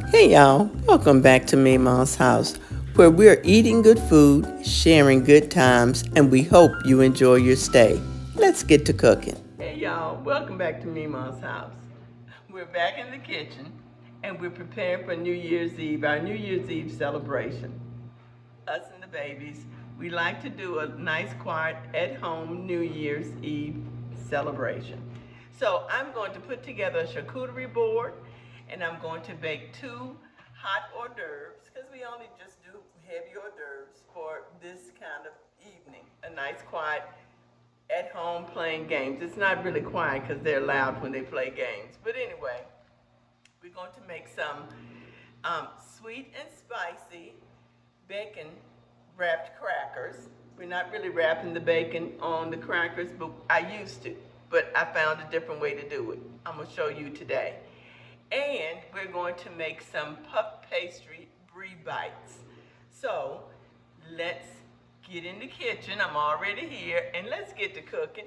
Hey y'all, welcome back to Memaw's house, where we're eating good food, sharing good times, and we hope you enjoy your stay. Let's get to cooking. Hey y'all, welcome back to Memaw's house. We're back in the kitchen, and we're preparing for New Year's Eve, our New Year's Eve celebration. Us and the babies, we like to do a nice, quiet, at-home New Year's Eve celebration. So I'm going to put together a charcuterie board, and I'm going to bake two hot hors d'oeuvres, because we only just do heavy hors d'oeuvres for this kind of evening. A nice, quiet, at-home playing games. It's not really quiet because they're loud when they play games. But anyway, we're going to make some sweet and spicy bacon wrapped crackers. We're not really wrapping the bacon on the crackers, but I used to. But I found a different way to do it. I'm going to show you today. And we're going to make some puff pastry Brie bites. So let's get in the kitchen. I'm already here, and let's get to cooking.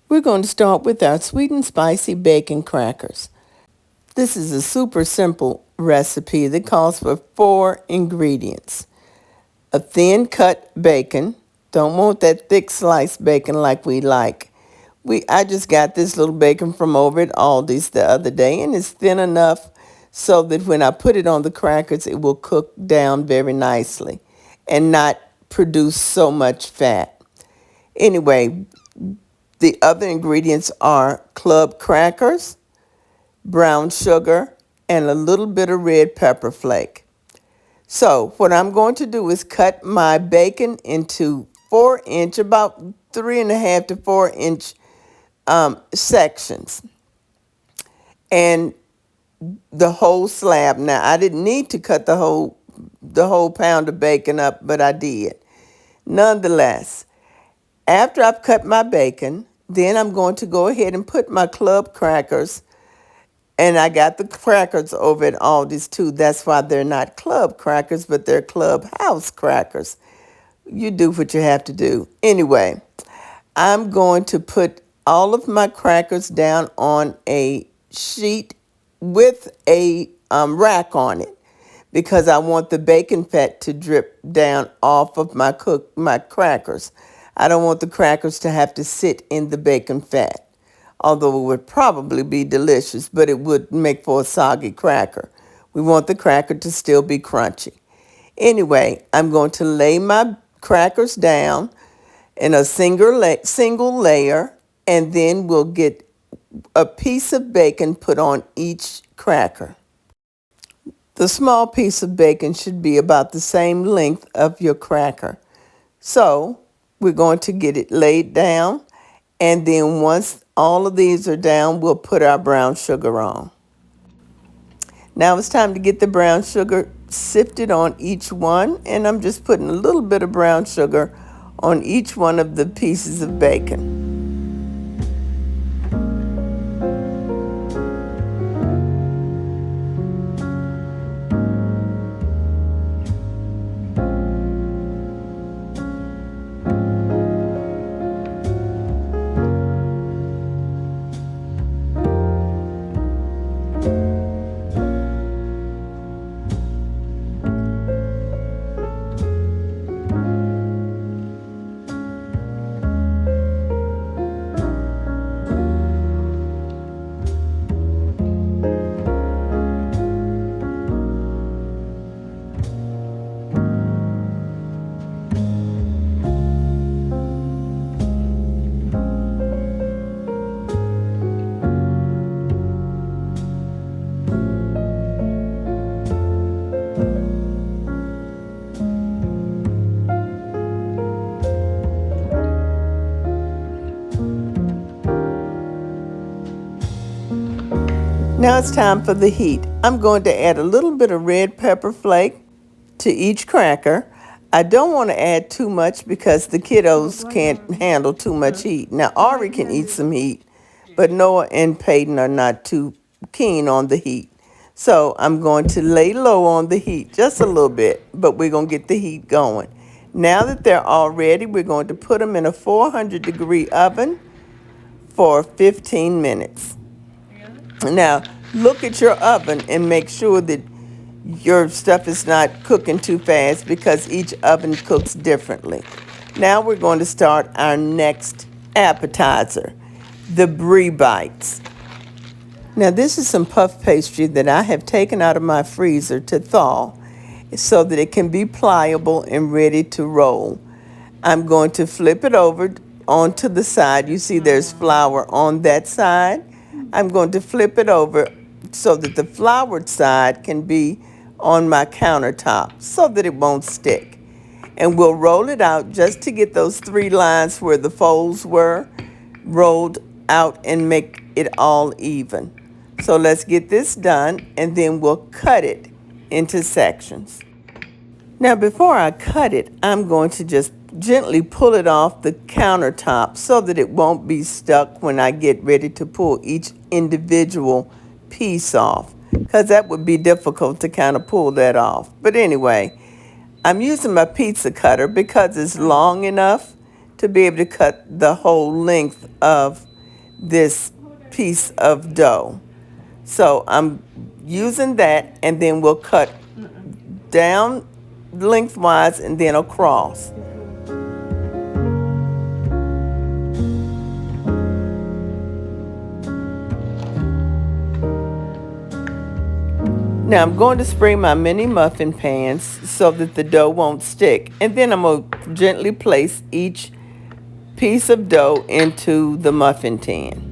We're going to start with our sweet and spicy bacon crackers. This is a super simple recipe that calls for 4 ingredients. A thin cut bacon. Don't want that thick sliced bacon like we like. I just got this little bacon from over at Aldi's the other day, and it's thin enough so that when I put it on the crackers, it will cook down very nicely and not produce so much fat. Anyway, the other ingredients are club crackers, brown sugar, and a little bit of red pepper flake. So what I'm going to do is cut my bacon into 4-inch, about 3.5 to 4-inch sections, and the whole slab. Now I didn't need to cut the whole pound of bacon up, but I did. Nonetheless, after I've cut my bacon, then I'm going to go ahead and put my club crackers. And I got the crackers over at Aldi's too. That's why they're not club crackers, but they're clubhouse crackers. You do what you have to do. Anyway, I'm going to put all of my crackers down on a sheet with a rack on it, because I want the bacon fat to drip down off of my crackers. I don't want the crackers to have to sit in the bacon fat, although it would probably be delicious, but it would make for a soggy cracker. We want the cracker to still be crunchy. Anyway, I'm going to lay my crackers down in a single layer, and then we'll get a piece of bacon put on each cracker. The small piece of bacon should be about the same length of your cracker. So we're going to get it laid down, and then once all of these are down, we'll put our brown sugar on. Now it's time to get the brown sugar sifted on each one, and I'm just putting a little bit of brown sugar on each one of the pieces of bacon. Now it's time for the heat. I'm going to add a little bit of red pepper flake to each cracker. I don't want to add too much because the kiddos can't handle too much heat. Now, Ari can eat some heat, but Noah and Peyton are not too keen on the heat. So I'm going to lay low on the heat just a little bit, but we're going to get the heat going. Now that they're all ready, we're going to put them in a 400-degree oven for 15 minutes. Now, Look at your oven and make sure that your stuff is not cooking too fast because each oven cooks differently. Now we're going to start our next appetizer, the Brie bites. Now this is some puff pastry that I have taken out of my freezer to thaw so that it can be pliable and ready to roll. I'm going to flip it over onto the side. You see there's flour on that side. I'm going to flip it over so that the floured side can be on my countertop so that it won't stick. And we'll roll it out just to get those 3 lines where the folds were rolled out and make it all even. So let's get this done and then we'll cut it into sections. Now before I cut it, I'm going to just gently pull it off the countertop so that it won't be stuck when I get ready to pull each individual piece off, because that would be difficult to kind of pull that off. But anyway, I'm using my pizza cutter because it's long enough to be able to cut the whole length of this piece of dough. So I'm using that, and then we'll cut down lengthwise and then across. Now I'm going to spray my mini muffin pans so that the dough won't stick. And then I'm going to gently place each piece of dough into the muffin tin.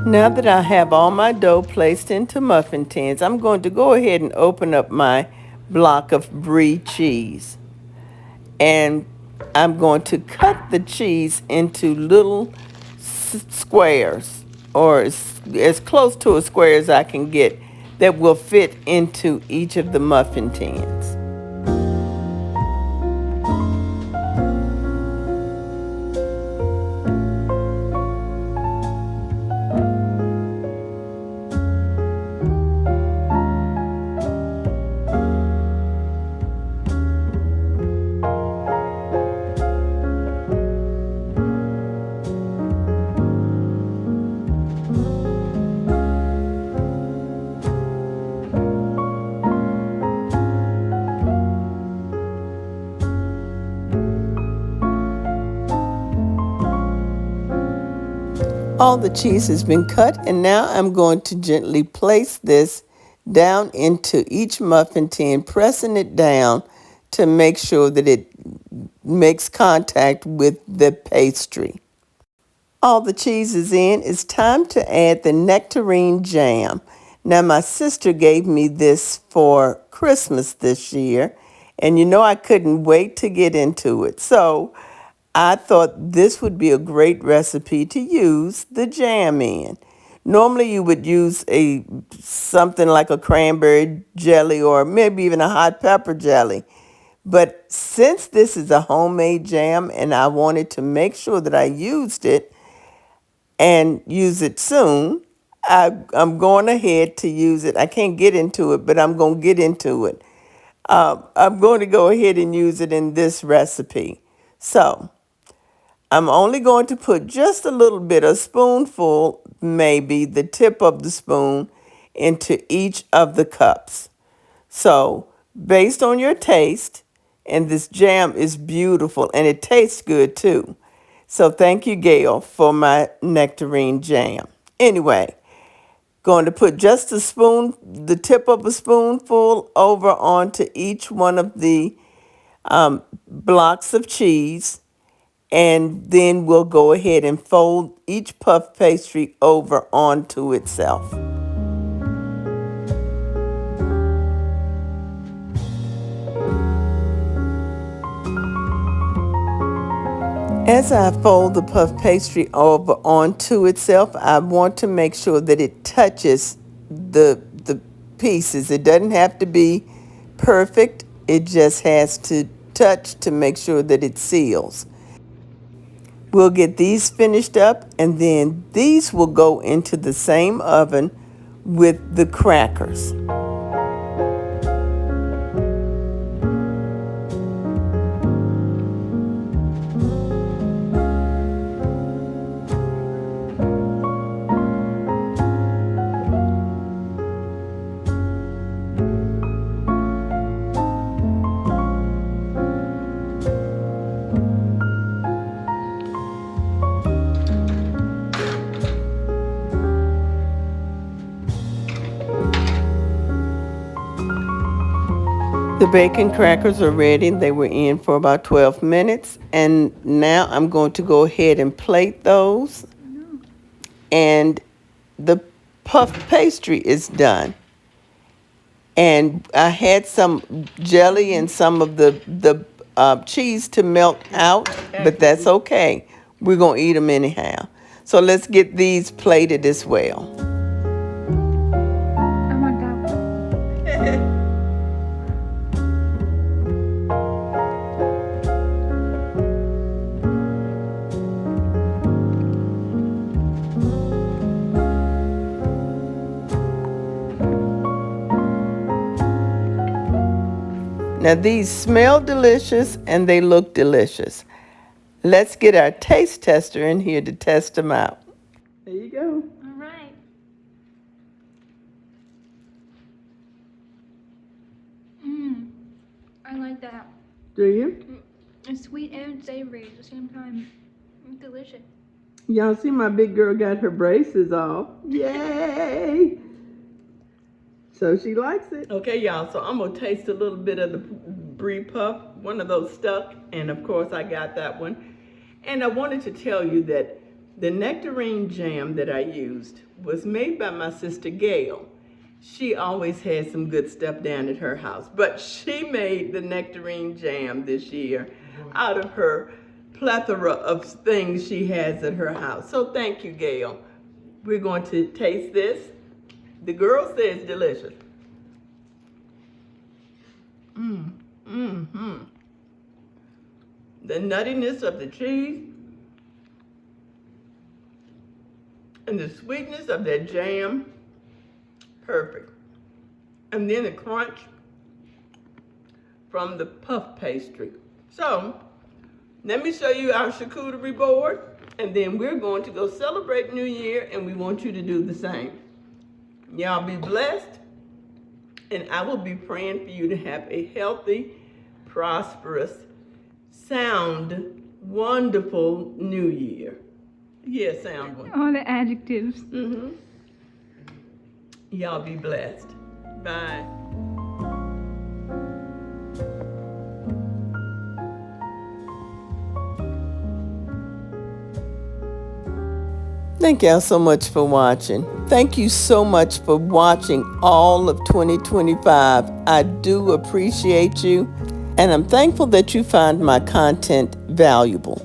Now that I have all my dough placed into muffin tins, I'm going to go ahead and open up my block of Brie cheese. And I'm going to cut the cheese into little squares, or as close to a square as I can get, that will fit into each of the muffin tins. All the cheese has been cut, and now I'm going to gently place this down into each muffin tin, pressing it down to make sure that it makes contact with the pastry. All the cheese is in. It's time to add the nectarine jam. Now, my sister gave me this for Christmas this year, and you know I couldn't wait to get into it. So I thought this would be a great recipe to use the jam in. Normally you would use something like a cranberry jelly or maybe even a hot pepper jelly. But since this is a homemade jam and I wanted to make sure that I used it and use it soon, I'm going ahead to use it. I can't get into it, but I'm going to get into it. I'm going to go ahead and use it in this recipe. So I'm only going to put just a little bit, a spoonful, maybe the tip of the spoon, into each of the cups. So based on your taste, and this jam is beautiful and it tastes good too. So thank you, Gail, for my nectarine jam. Anyway, Going to put just the tip of a spoonful over onto each one of the blocks of cheese, and then we'll go ahead and fold each puff pastry over onto itself. As I fold the puff pastry over onto itself, I want to make sure that it touches the pieces. It doesn't have to be perfect. It just has to touch to make sure that it seals. We'll get these finished up, and then these will go into the same oven with the crackers. The bacon crackers are ready. They were in for about 12 minutes. And now I'm going to go ahead and plate those. And the puff pastry is done. And I had some jelly and some of the cheese to melt out, but that's okay. We're going to eat them anyhow. So let's get these plated as well. I want that one. Now these smell delicious and they look delicious. Let's get our taste tester in here to test them out. There you go. All right. I like that. Do you? It's sweet and savory at the same time. It's delicious. Y'all see my big girl got her braces off. Yay! So she likes it. Okay, y'all, so I'm gonna taste a little bit of the Brie puff, one of those stuck, and of course I got that one. And I wanted to tell you that the nectarine jam that I used was made by my sister Gail. She always has some good stuff down at her house, but she made the nectarine jam this year out of her plethora of things she has at her house. So thank you, Gail. We're going to taste this. The girl says delicious. The nuttiness of the cheese and the sweetness of that jam, perfect. And then the crunch from the puff pastry. So, let me show you our charcuterie board, and then we're going to go celebrate New Year, and we want you to do the same. Y'all be blessed, and I will be praying for you to have a healthy, prosperous, sound, wonderful New Year. Yeah, sound one. All the adjectives. Y'all be blessed. Bye. Thank y'all so much for watching. Thank you so much for watching all of 2025. I do appreciate you, and I'm thankful that you find my content valuable.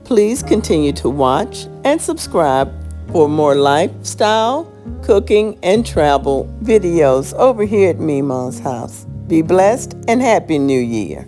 Please continue to watch and subscribe for more lifestyle, cooking, and travel videos over here at Memaw's house. Be blessed and Happy New Year.